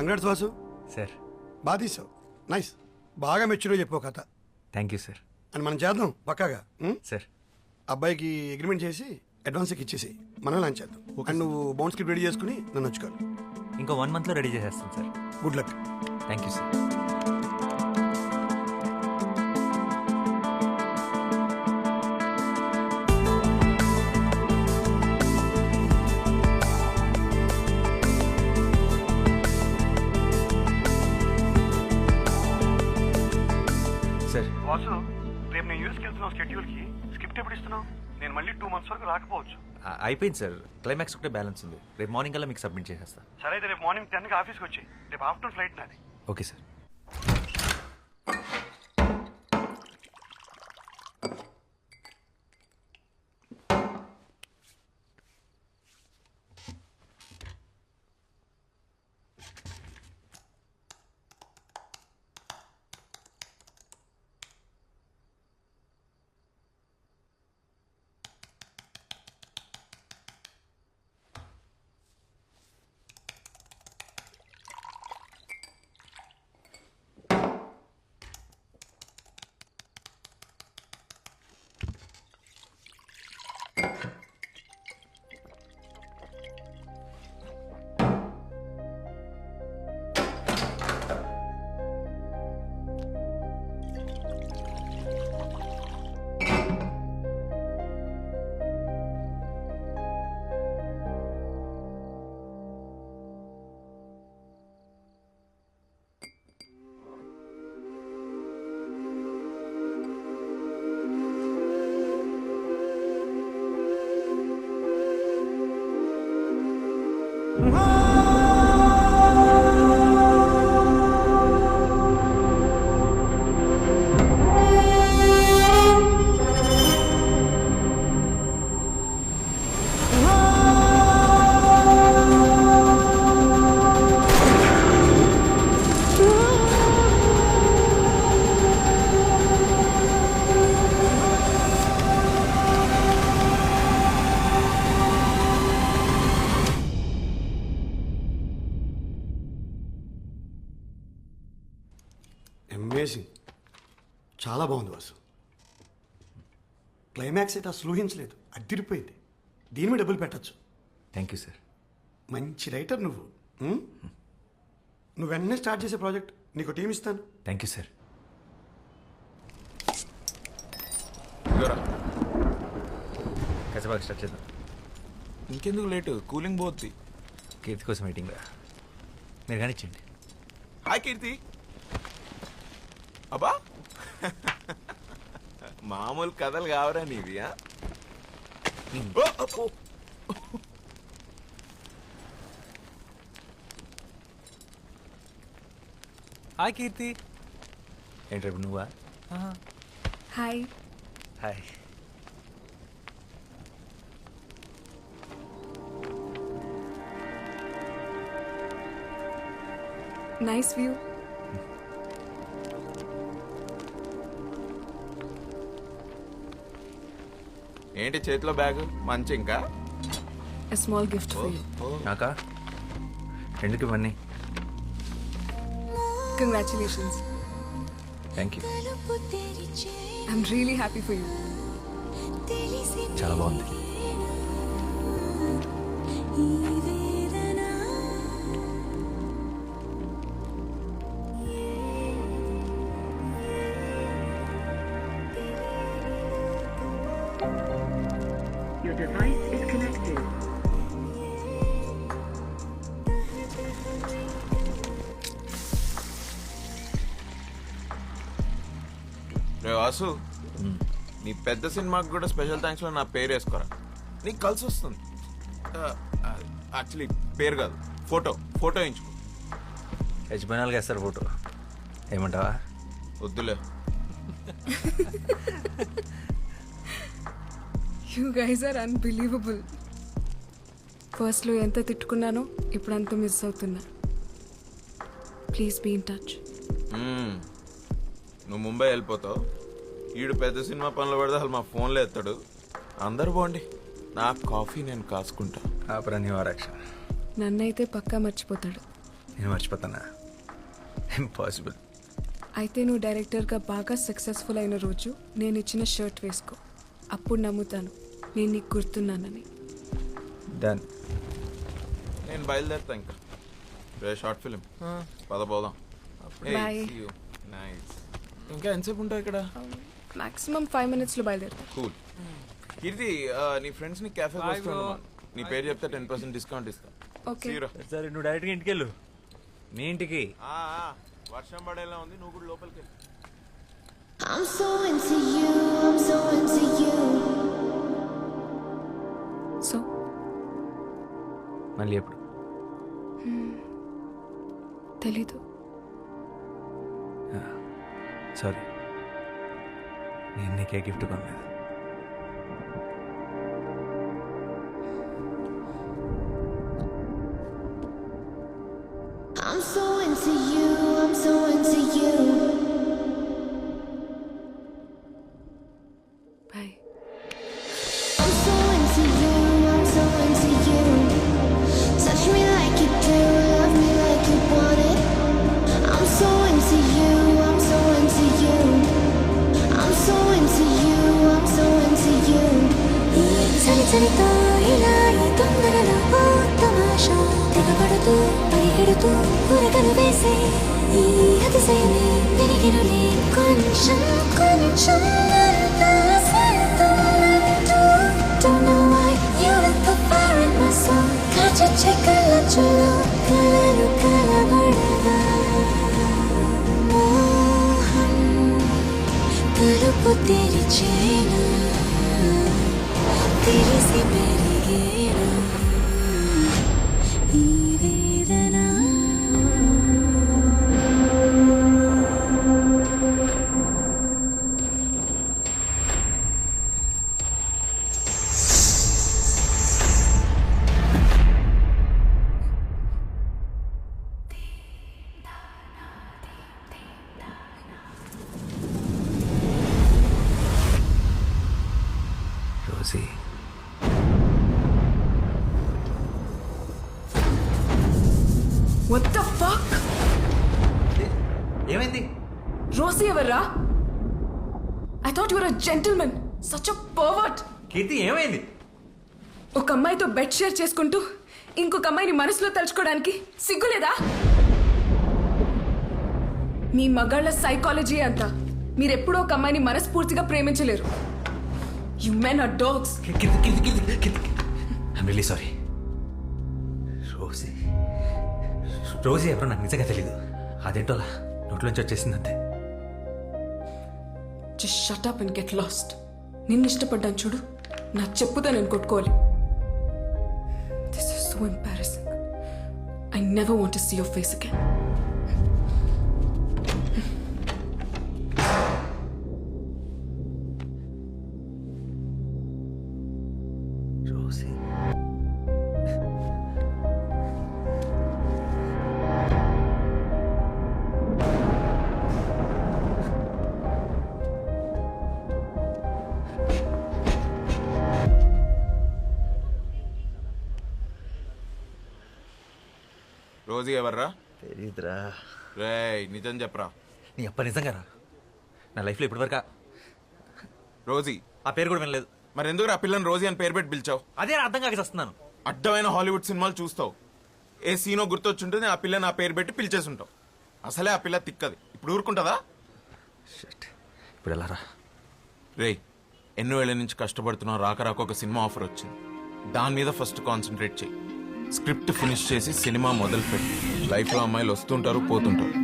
Congrats Vasu. Sir బాగా తీసావు. Nice. బాగా మెచ్యూర్గా చెప్పు కథ థ్యాంక్ యూ సార్. అని మనం చేద్దాం పక్కాగా. సార్ అబ్బాయికి అగ్రిమెంట్ చేసి అడ్వాన్స్ ఇచ్చేసి మనం లాంచ్ చేద్దాం. అండ్ నువ్వు బౌండ్ స్క్రిప్ట్ రెడీ చేసుకుని నన్ను వచ్చుకోవాలి. ఇంకో 1 monthలో రెడీ చేసేస్తాను sir. Good luck. Thank you sir. Sir Vasu, రేపు నేను యూఎస్కి వెళ్తున్నావు. స్కెడ్యూల్కి స్క్రిప్ట్ ఎప్పుడు ఇస్తున్నావు? నేను మళ్ళీ 2 months వరకు రాకపోవచ్చు. అయిపోయింది సార్. క్లైమాక్స్ ఒకటే బ్యాలెన్స్ ఉంది. రేపు మార్నింగ్ కల్లా మీకు సబ్మిట్ చేసేస్తా. సరే అయితే రేపు మార్నింగ్ 10కి ఆఫీస్కి వచ్చి రేపు ఆఫ్టర్నూన్ ఫ్లైట్ నాది. Okay sir. అమేజింగ్. చాలా బాగుంది వాసు. క్లైమాక్స్ అయితే అసలు ఊహించలేదు. అదిరిపోయింది. దీని మీద డబ్బులు పెట్టచ్చు. Thank you sir. మంచి రైటర్ నువ్వు. నువ్వు వెంటనే స్టార్ట్ చేసే ప్రాజెక్ట్ నీకు టీం ఇస్తాను. Thank you sir. కసబాగా స్టార్ట్ చేద్దాం. ఇంకెందుకు లేటు? కూలింగ్ పోద్ది. కీర్తి కోసం మీటింగ్ రా. మీరు కానిచ్చేయండి. హాయ్ కీర్తి. అబ్బా మామూలు కథలు కావరా నీవి? హాయ్ కీర్తి. ఏంటి రేపు నువ్వా? హాయ్. హాయ్. Nice view. ఏంటి చేతిలో బ్యాగ్? మంచి ఇంకా A small gift for you. నాకా? ఎందుకు ఇవన్నీ? Congratulations. Thank you. I'm really happy for you. చాలా బాగుంది. Your device is connected. రే వాసు, నీ పెద్ద సినిమాకి కూడా స్పెషల్ థ్యాంక్స్లో నా పేరు వేసుకోరా. నీకు కలిసి వస్తుంది. యాక్చువల్లీ పేరు కాదు, ఫోటో వేయించుకో. యజమానాలుగా వేస్తారు ఫోటో. ఏమంటావా? వద్దులే. You guys are unbelievable. ఫస్ట్లో ఎంత తిట్టుకున్నానో ఇప్పుడు అంత మిస్ అవుతున్నా. Please be in touch. నువ్వు ముంబై వెళ్ళిపోతావు, ఈడు పెద్ద సినిమా పనులు పడితే అసలు మా ఫోన్లో ఎత్తాడు. అందరు బాగుండి, నా కాఫీ నేను కాసుకుంటా. ఆపరాని వారాక్ష. నన్నైతే పక్కా మర్చిపోతాడు. నేను మర్చిపోతానా? ఇంపాసిబుల్. అయితే నువ్వు డైరెక్టర్గా బాగా సక్సెస్ఫుల్ అయిన రోజు నేను ఇచ్చిన షర్ట్ వేసుకో. అప్పుడు నమ్ముతాను నేను నీకు గుర్తున్నానని. డన్. నేను బయలుదేరుతా ఇంకా. రే షార్ట్ ఫిలిం పద పోదాం. Bye. నైస్. ఇంకా ఎంతసేపు ఉంటావు ఇక్కడ? మాక్సిమం 5 minutesలో బయలుదేరుతా. కూల్. కీర్తి నీ ఫ్రెండ్స్ ని క్యాఫే వస్తున్నాను. నీ పేరు చెప్తే 10% డిస్కౌంట్ ఇస్తా. ఓకే. See you రా. సరే నువ్వు డైరెక్ట్గా ఇంటికి వెళ్ళు. మీ ఇంటికి. వర్షం పడేలా ఉంది, నువ్వు కూడా లోపలికి వెళ్ళు. I'm so into you, I'm so into you. So మళ్ళీ ఎప్పుడు? తెలీదు. సారీ, నేను నీకే గిఫ్ట్ కొనలేదు. I'm so into you, I'm so into you. Bye. I'm so into you, I'm so into you. Touch me like you do, love me like you want it. I'm so into you, I'm so into you. I'm so into you, I'm so into you. చలి చలితో ఇలా ఈ తొందరలో ఓ తమాషా తెగబడుతూ పరిగెడుతూ ఉరకలు వేసే ఈ అతిశయమే వెలిగినులే కొంచెం కొంచెం అంతా సరితోనంటూ. Don't know why you lit the fire in my soul. కాచొచ్చే కళ్ళచ్చులో కలలు కలబడగా మోహం తలుపు తెరిచేనా తెరిసి పెరిగేనా ఈ వేదన. Rosie, What the fuck? ఏమైంది? రోసీ ఎవర్రా? I thought you were a gentleman. Such a pervert. కీర్తి ఏమైంది? ఒక అమ్మాయితో బెడ్ షేర్ చేసుకుంటూ ఇంకొక అమ్మాయిని మనసులో తలుచుకోవడానికి సిగ్గులేదా? మీ మగాళ్ళ సైకాలజీ అంతా మీరెప్పుడూ ఒక అమ్మాయిని మనస్ఫూర్తిగా ప్రేమించలేరు. You men are dogs. I'm really sorry. Rosie ఎవరో నాకు నిజంగా తెలీదు. అదేంటో అలా నోట్లోంచి వచ్చేసింది అంతే. Just shut up and get lost. నిన్ను ఇష్టపడ్డాను చూడు, నా చెప్పుతో నేను కొట్టుకోవాలి. This is so embarrassing. I never want to see your face again. Rosie, Rosie ఎవర్రా? తెలీదురా. రేయ్ నిజం చెప్పరా. నీ అప్ప నిజంగా రా. నా లైఫ్లో ఇప్పటివరకు రోజీ. ఆ పేరు కూడా వినలేదు. మరి ఎందుకు ఆ పిల్లని రోజీ అని పేరు పెట్టి పిలిచావు? అదే అర్థం కాక వస్తున్నాను. అడ్డమైన హాలీవుడ్ సినిమాలు చూస్తావు, ఏ సీనో గుర్తొచ్చుంటుంది, ఆ పిల్లని ఆ పేరు పెట్టి పిలిచేసి ఉంటావు. అసలే ఆ పిల్ల తిక్కది, ఇప్పుడు ఊరుకుంటుందా? ఇప్పుడు ఎలా రా? రేయ్ ఎన్నో ఏళ్ళ నుంచి కష్టపడుతున్నావు, రాక రాక ఒక సినిమా ఆఫర్ వచ్చింది. దాని మీద ఫస్ట్ కాన్సన్ట్రేట్ చేయి. స్క్రిప్ట్ ఫినిష్ చేసి సినిమా మొదలు పెట్టి. లైఫ్లో అమ్మాయిలు వస్తుంటారు, పోతుంటారు.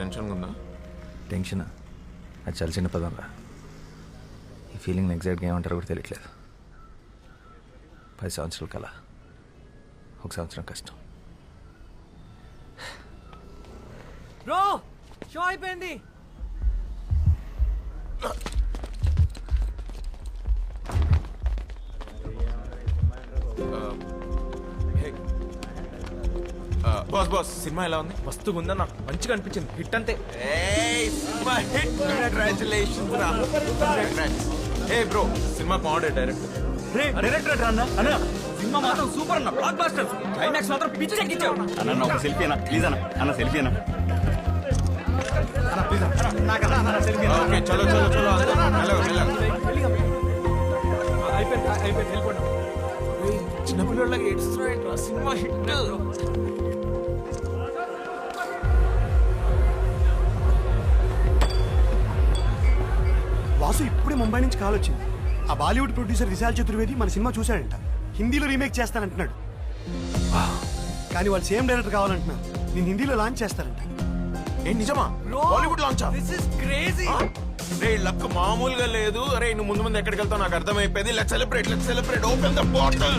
టెన్షన్ ఉందా? టెన్షన్ అది చాలా చిన్న పదం రా. ఈ ఫీలింగ్ ఎగ్జాక్ట్గా ఏమంటారో కూడా తెలియట్లేదు. 10 సంవత్సరాల కల, 1 సంవత్సరం కష్టం. బ్రో షో అయిపోయింది. బాస్ బాస్ సినిమా ఎలా ఉంది? మస్తుగా ఉందా, నాకు మంచిగా అనిపించింది. హిట్ అంతే. ఏ బ్రో సినిమా బాగుండే డైరెక్టర్. డైరెక్టర్ అన్న అన్న సినిమా మాత్రం సూపర్ అన్న, బ్లాక్ బాస్టర్. క్లైమాక్స్ మాత్రం పిచ్చి చెక్కించావు అన్న. ఒక సెల్ఫీ అన్న ప్లీజ్ అన్న. అన్న సెల్ఫీ అన్న. ఓకే చలో చలో చలో అయిపోయింది వెళ్ళిపోండి. చిన్నపిల్లలకి ఏడుస్తున్నాడు సినిమా హిట్. వాసు ఇప్పుడే ముంబై నుంచి కాల్ వచ్చింది. ఆ బాలీవుడ్ ప్రొడ్యూసర్ విశాల్ చతుర్వేది మన సినిమా చూశాడంట. హిందీలో రీమేక్ చేస్తానంటున్నాడు. కానీ వాళ్ళు సేమ్ డైరెక్టర్ కావాలంటున్నారు. నేను హిందీలో లాంచ్ చేస్తారంట. ఏ నిజమా? బాలీవుడ్ లాంచా? This is crazy. రే లక్ మామూలుగా లేదు. అరే నువ్వు ముందు ముందు ఎక్కడికి వెళ్తావు నాకు అర్థమైపోయింది. Let's celebrate open the bottle.